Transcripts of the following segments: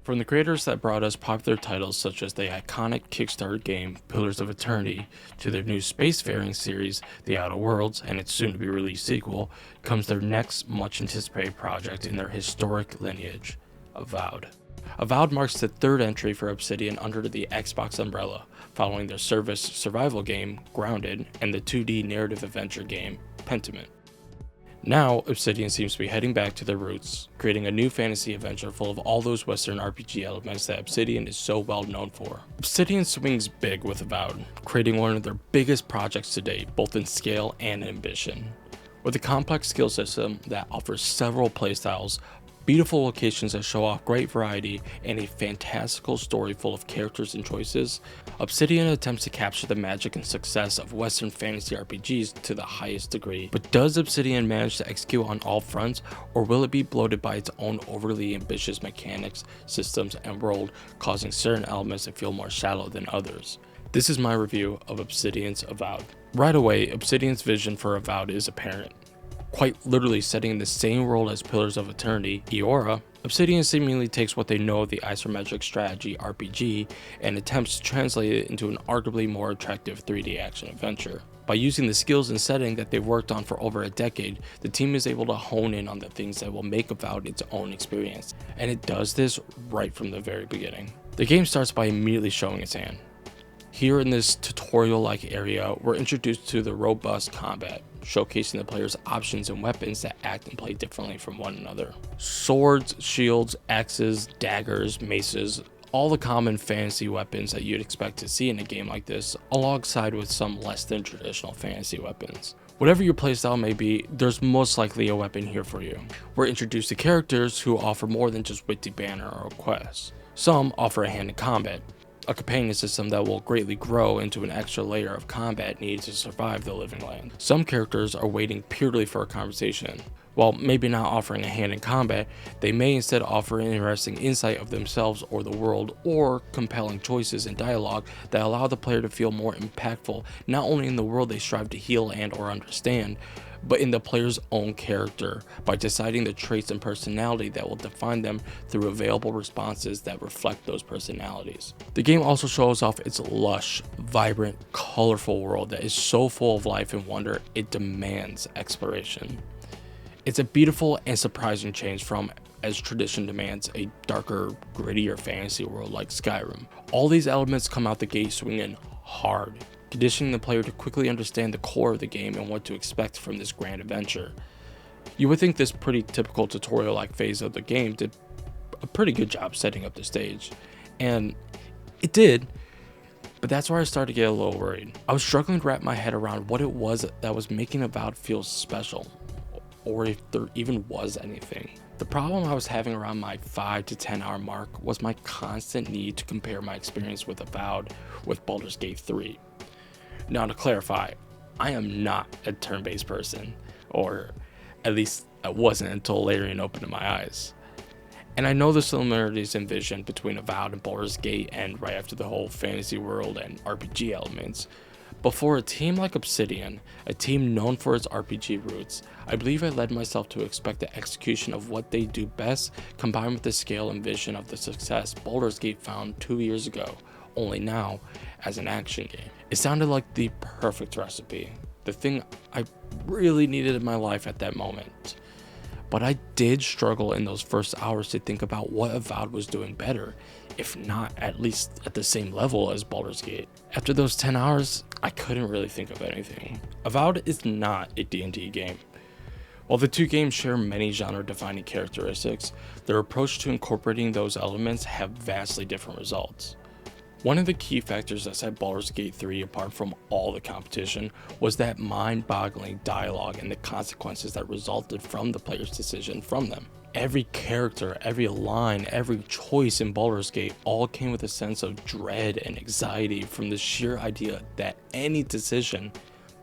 From the creators that brought us popular titles such as the iconic Kickstarter game Pillars of Eternity to their new spacefaring series, The Outer Worlds, and its soon-to-be released sequel, comes their next much-anticipated project in their historic lineage, Avowed. Avowed marks the third entry for Obsidian under the Xbox umbrella, following their service survival game, Grounded, and the 2D narrative adventure game, Pentiment. Now, Obsidian seems to be heading back to their roots, creating a new fantasy adventure full of all those Western RPG elements that Obsidian is so well known for. Obsidian swings big with Avowed, creating one of their biggest projects to date, both in scale and ambition. With a complex skill system that offers several playstyles, beautiful locations that show off great variety, and a fantastical story full of characters and choices, Obsidian attempts to capture the magic and success of Western fantasy RPGs to the highest degree. But does Obsidian manage to execute on all fronts, or will it be bloated by its own overly ambitious mechanics, systems, and world, causing certain elements to feel more shallow than others? This is my review of Obsidian's Avowed. Right away, Obsidian's vision for Avowed is apparent. Quite literally setting in the same world as Pillars of Eternity, Eora, Obsidian seemingly takes what they know of the isometric strategy RPG and attempts to translate it into an arguably more attractive 3D action adventure. By using the skills and setting that they've worked on for over a decade, the team is able to hone in on the things that will make Avowed its own experience, and it does this right from the very beginning. The game starts by immediately showing its hand. Here in this tutorial-like area, we're introduced to the robust combat, showcasing the player's options and weapons that act and play differently from one another. Swords, shields, axes, daggers, maces, all the common fantasy weapons that you'd expect to see in a game like this, alongside with some less than traditional fantasy weapons. Whatever your playstyle may be, there's most likely a weapon here for you. We're introduced to characters who offer more than just witty banter or quests. Some offer a hand in combat, a companion system that will greatly grow into an extra layer of combat needed to survive the Living Land. Some characters are waiting purely for a conversation. While maybe not offering a hand in combat, they may instead offer an interesting insight of themselves or the world, or compelling choices and dialogue that allow the player to feel more impactful, not only in the world they strive to heal and or understand, but in the player's own character, by deciding the traits and personality that will define them through available responses that reflect those personalities. The game also shows off its lush, vibrant, colorful world that is so full of life and wonder it demands exploration. It's a beautiful and surprising change from, as tradition demands, a darker, grittier fantasy world like Skyrim. All these elements come out the gate swinging hard, conditioning the player to quickly understand the core of the game and what to expect from this grand adventure. You would think this pretty typical tutorial-like phase of the game did a pretty good job setting up the stage, and it did, but that's where I started to get a little worried. I was struggling to wrap my head around what it was that was making Avowed feel special, or if there even was anything. The problem I was having around my 5 to 10 hour mark was my constant need to compare my experience with Avowed with Baldur's Gate 3. Now, to clarify, I am not a turn-based person, or at least I wasn't until Larian opened my eyes. And I know the similarities in vision between Avowed and Baldur's Gate and right after the whole fantasy world and RPG elements. But for a team like Obsidian, a team known for its RPG roots, I believe I led myself to expect the execution of what they do best combined with the scale and vision of the success Baldur's Gate found 2 years ago, only now as an action game. It sounded like the perfect recipe, the thing I really needed in my life at that moment. But I did struggle in those first hours to think about what Avowed was doing better, if not at least at the same level as Baldur's Gate. After those 10 hours, I couldn't really think of anything. Avowed is not a D&D game. While the two games share many genre-defining characteristics, their approach to incorporating those elements have vastly different results. One of the key factors that set Baldur's Gate 3 apart from all the competition was that mind-boggling dialogue and the consequences that resulted from the player's decision from them. Every character, every line, every choice in Baldur's Gate all came with a sense of dread and anxiety from the sheer idea that any decision,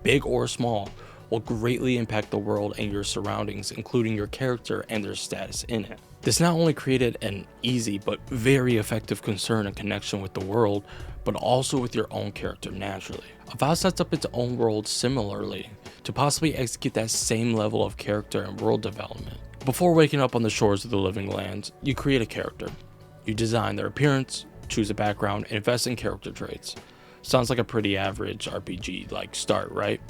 big or small, will greatly impact the world and your surroundings, including your character and their status in it. This not only created an easy but very effective concern and connection with the world, but also with your own character naturally. Avowed sets up its own world similarly to possibly execute that same level of character and world development. Before waking up on the shores of the Living Land, you create a character. You design their appearance, choose a background, and invest in character traits. Sounds like a pretty average RPG like start, right?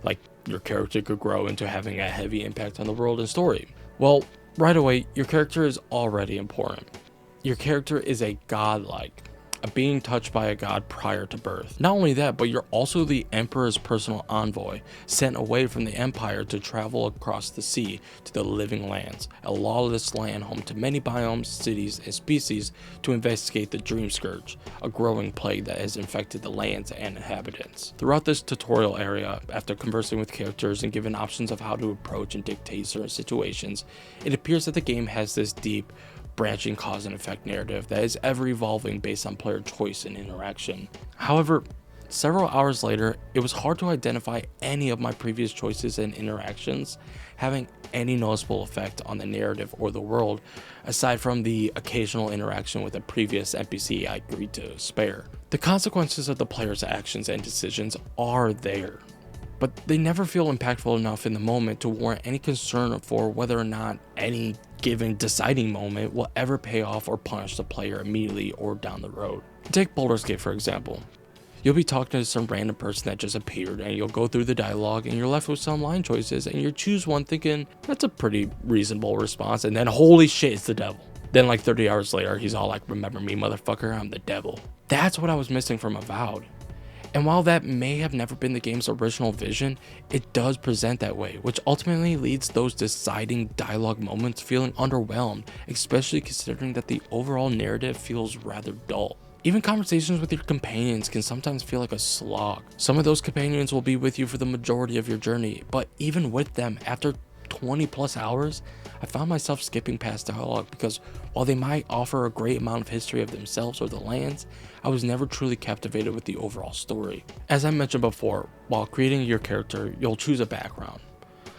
Like your character could grow into having a heavy impact on the world and story. Well, right away, your character is already important. Your character is a godlike, a being touched by a god prior to birth. Not only that, but you're also the Emperor's personal envoy, sent away from the Empire to travel across the sea to the living lands, a lawless land home to many biomes, cities, and species, to investigate the Dream Scourge, a growing plague that has infected the lands and inhabitants. Throughout this tutorial area, after conversing with characters and given options of how to approach and dictate certain situations, it appears that the game has this deep, branching cause and effect narrative that is ever evolving based on player choice and interaction. However, several hours later, it was hard to identify any of my previous choices and interactions having any noticeable effect on the narrative or the world, aside from the occasional interaction with a previous NPC I agreed to spare. The consequences of the player's actions and decisions are there, but they never feel impactful enough in the moment to warrant any concern for whether or not any given deciding moment will ever pay off or punish the player immediately or down the road. Take Baldur's Gate for example. You'll be talking to some random person that just appeared, and you'll go through the dialogue and you're left with some line choices, and you choose one thinking that's a pretty reasonable response, and then holy shit, it's the devil. Then like 30 hours later, he's all like, remember me motherfucker, I'm the devil. That's what I was missing from Avowed. And while that may have never been the game's original vision, it does present that way, which ultimately leads those deciding dialogue moments feeling underwhelmed, especially considering that the overall narrative feels rather dull. Even conversations with your companions can sometimes feel like a slog. Some of those companions will be with you for the majority of your journey, but even with them, after 20 plus hours, I found myself skipping past dialogue because while they might offer a great amount of history of themselves or the lands, I was never truly captivated with the overall story. As I mentioned before, while creating your character, you'll choose a background.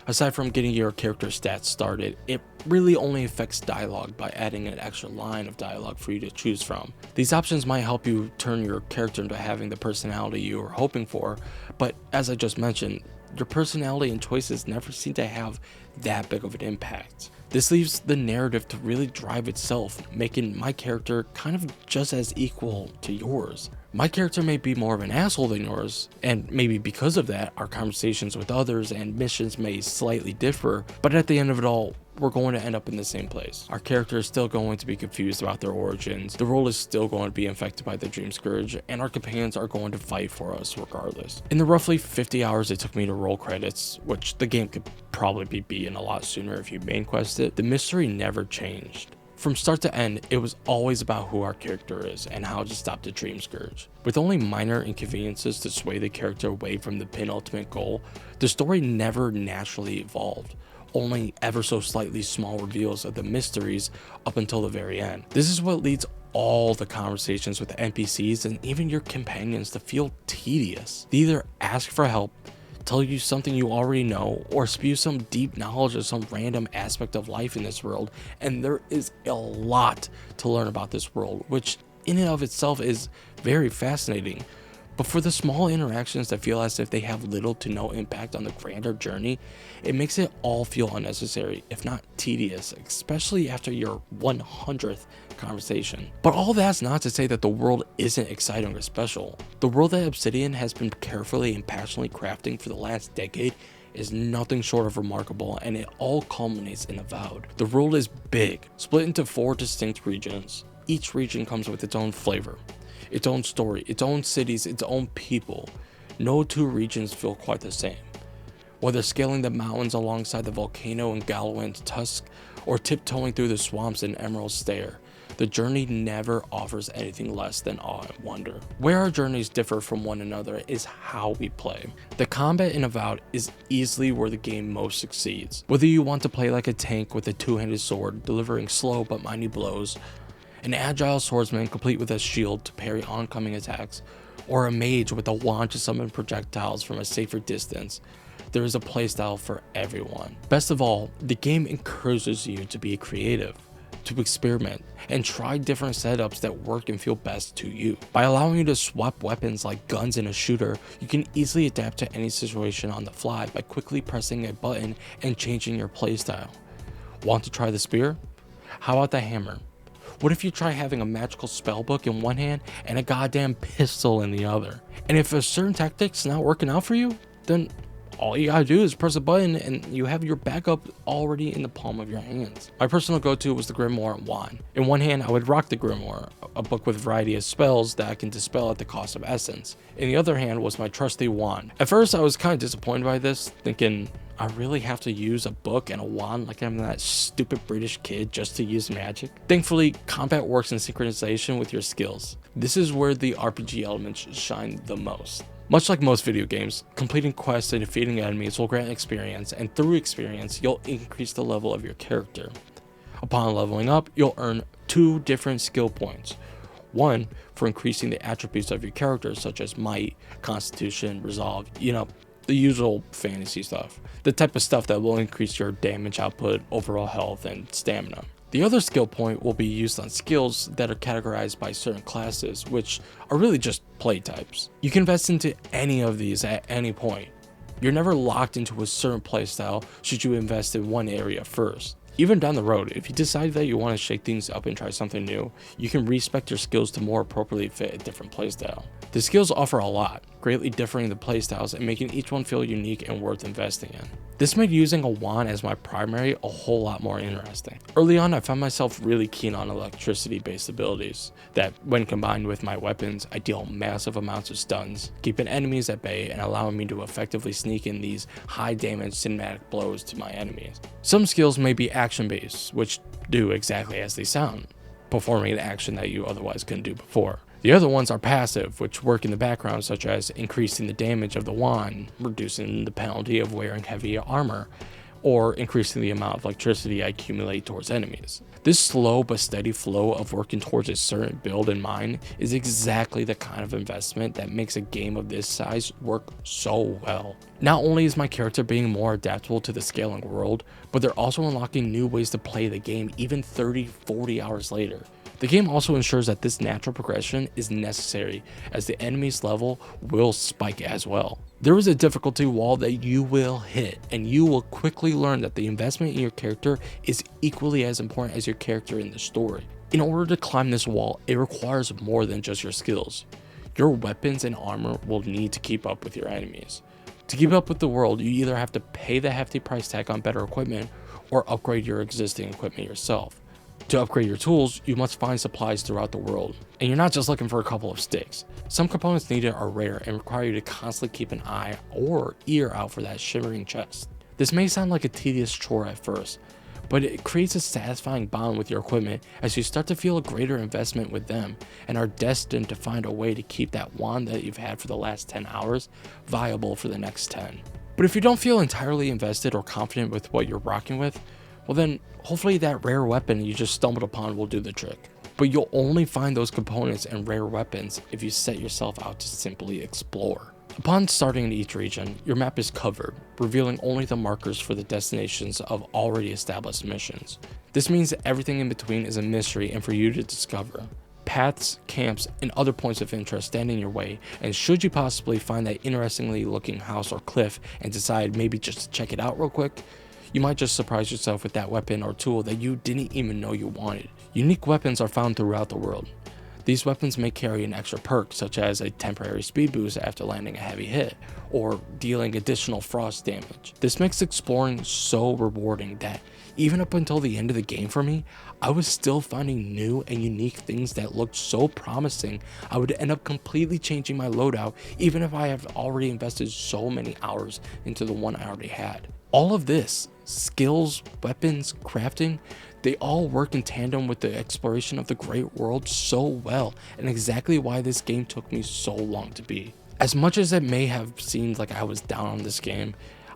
Aside from getting your character stats started, it really only affects dialogue by adding an extra line of dialogue for you to choose from. These options might help you turn your character into having the personality you were hoping for, but as I just mentioned, your personality and choices never seem to have that big of an impact. This leaves the narrative to really drive itself, making my character kind of just as equal to yours. My character may be more of an asshole than yours, and maybe because of that, our conversations with others and missions may slightly differ, but at the end of it all, we're going to end up in the same place. Our character is still going to be confused about their origins, the world is still going to be infected by the Dream Scourge, and our companions are going to fight for us regardless. In the roughly 50 hours it took me to roll credits, which the game could probably be beaten a lot sooner if you main quest it, the mystery never changed. From start to end, it was always about who our character is and how to stop the Dream Scourge. With only minor inconveniences to sway the character away from the penultimate goal, the story never naturally evolved, only ever so slightly small reveals of the mysteries up until the very end. This is what leads all the conversations with NPCs and even your companions to feel tedious. They either ask for help, tell you something you already know, or spew some deep knowledge of some random aspect of life in this world, and there is a lot to learn about this world, which in and of itself is very fascinating. But for the small interactions that feel as if they have little to no impact on the grander journey, it makes it all feel unnecessary, if not tedious, especially after your 100th conversation. But all that's not to say that the world isn't exciting or special. The world that Obsidian has been carefully and passionately crafting for the last decade is nothing short of remarkable, and it all culminates in Avowed. The world is big, split into 4 distinct regions. Each region comes with its own flavor, its own story, its own cities, its own people. No two regions feel quite the same. Whether scaling the mountains alongside the volcano in Galloway's Tusk, or tiptoeing through the swamps in Emerald Stair, the journey never offers anything less than awe and wonder. Where our journeys differ from one another is how we play. The combat in Avowed is easily where the game most succeeds. Whether you want to play like a tank with a two-handed sword, delivering slow but mighty blows, an agile swordsman complete with a shield to parry oncoming attacks, or a mage with a wand to summon projectiles from a safer distance, there is a playstyle for everyone. Best of all, the game encourages you to be creative, to experiment, and try different setups that work and feel best to you. By allowing you to swap weapons like guns in a shooter, you can easily adapt to any situation on the fly by quickly pressing a button and changing your playstyle. Want to try the spear? How about the hammer? What if you try having a magical spell book in one hand and a goddamn pistol in the other? And if a certain tactic's not working out for you, then all you gotta do is press a button and you have your backup already in the palm of your hands. My personal go-to was the Grimoire and Wand. In one hand, I would rock the Grimoire, a book with a variety of spells that I can dispel at the cost of essence. In the other hand was my trusty wand. At first, I was kind of disappointed by this, thinking, I really have to use a book and a wand like I'm that stupid British kid just to use magic? Thankfully, combat works in synchronization with your skills. This is where the RPG elements shine the most. Much like most video games, completing quests and defeating enemies will grant experience, and through experience, you'll increase the level of your character. Upon leveling up, you'll earn 2 different skill points. One for increasing the attributes of your character, such as might, constitution, resolve, the usual fantasy stuff. The type of stuff that will increase your damage output, overall health, and stamina. The other skill point will be used on skills that are categorized by certain classes, which are really just play types. You can invest into any of these at any point. You're never locked into a certain playstyle should you invest in one area first. Even down the road, if you decide that you want to shake things up and try something new, you can respec your skills to more appropriately fit a different playstyle. The skills offer a lot, greatly differing the playstyles and making each one feel unique and worth investing in. This made using a wand as my primary a whole lot more interesting. Early on, I found myself really keen on electricity-based abilities that, when combined with my weapons, I deal massive amounts of stuns, keeping enemies at bay and allowing me to effectively sneak in these high-damage cinematic blows to my enemies. Some skills may be action-based, which do exactly as they sound, performing an action that you otherwise couldn't do before. The other ones are passive, which work in the background, such as increasing the damage of the wand, reducing the penalty of wearing heavy armor, or increasing the amount of electricity I accumulate towards enemies. This slow but steady flow of working towards a certain build in mind is exactly the kind of investment that makes a game of this size work so well. Not only is my character being more adaptable to the scaling world, but they're also unlocking new ways to play the game even 30-40 hours later. The game also ensures that this natural progression is necessary, as the enemy's level will spike as well. There is a difficulty wall that you will hit, and you will quickly learn that the investment in your character is equally as important as your character in the story. In order to climb this wall, it requires more than just your skills. Your weapons and armor will need to keep up with your enemies. To keep up with the world, you either have to pay the hefty price tag on better equipment, or upgrade your existing equipment yourself. To upgrade your tools, you must find supplies throughout the world, and you're not just looking for a couple of sticks. Some components needed are rare and require you to constantly keep an eye or ear out for that shimmering chest. This may sound like a tedious chore at first, but it creates a satisfying bond with your equipment as you start to feel a greater investment with them and are destined to find a way to keep that wand that you've had for the last 10 hours viable for the next 10. But if you don't feel entirely invested or confident with what you're rocking with, well then, hopefully that rare weapon you just stumbled upon will do the trick. But you'll only find those components and rare weapons if you set yourself out to simply explore. Upon starting in each region, your map is covered, revealing only the markers for the destinations of already established missions. This means that everything in between is a mystery and for you to discover. Paths, camps, and other points of interest stand in your way, and should you possibly find that interestingly looking house or cliff and decide maybe just to check it out real quick, you might just surprise yourself with that weapon or tool that you didn't even know you wanted. Unique weapons are found throughout the world. These weapons may carry an extra perk, such as a temporary speed boost after landing a heavy hit, or dealing additional frost damage. This makes exploring so rewarding that, even up until the end of the game for me, I was still finding new and unique things that looked so promising I would end up completely changing my loadout even if I have already invested so many hours into the one I already had. All of this, skills, weapons, crafting, they all work in tandem with the exploration of the great world so well, and exactly why this game took me so long to beat. As much as it may have seemed like I was down on this game,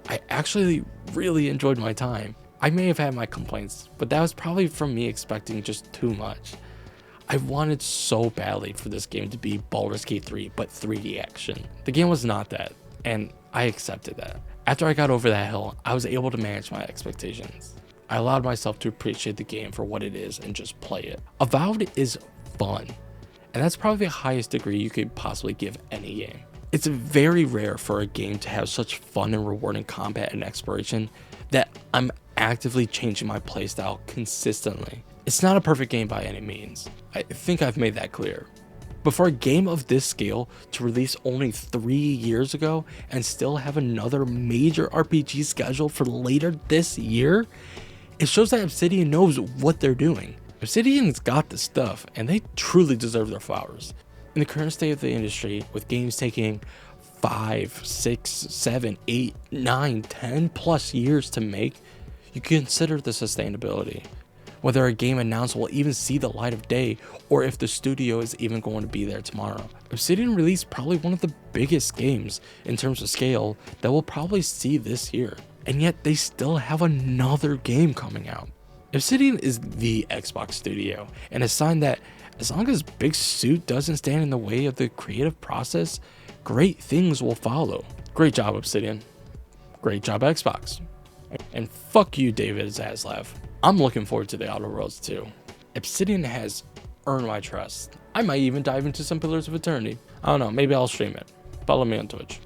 I actually really enjoyed my time. I may have had my complaints, but that was probably from me expecting just too much. I wanted so badly for this game to be Baldur's Gate 3, but 3D action. The game was not that, and I accepted that. After I got over that hill, I was able to manage my expectations. I allowed myself to appreciate the game for what it is and just play it. Avowed is fun, and that's probably the highest degree you could possibly give any game. It's very rare for a game to have such fun and rewarding combat and exploration that I'm actively changing my playstyle consistently. It's not a perfect game by any means. I think I've made that clear. But for a game of this scale to release only 3 years ago and still have another major RPG scheduled for later this year, it shows that Obsidian knows what they're doing. Obsidian's got the stuff, and they truly deserve their flowers. In the current state of the industry, with games taking 5, 6, 7, 8, 9, 10 plus years to make, you consider the sustainability. Whether a game announced will even see the light of day, or if the studio is even going to be there tomorrow. Obsidian released probably one of the biggest games in terms of scale that we'll probably see this year, and yet they still have another game coming out. Obsidian is the Xbox studio, and a sign that as long as Big Suit doesn't stand in the way of the creative process, great things will follow. Great job, Obsidian. Great job, Xbox. And fuck you, David Zaslav. I'm looking forward to the Outer Worlds too. Obsidian has earned my trust. I might even dive into some Pillars of Eternity. I don't know, maybe I'll stream it. Follow me on Twitch.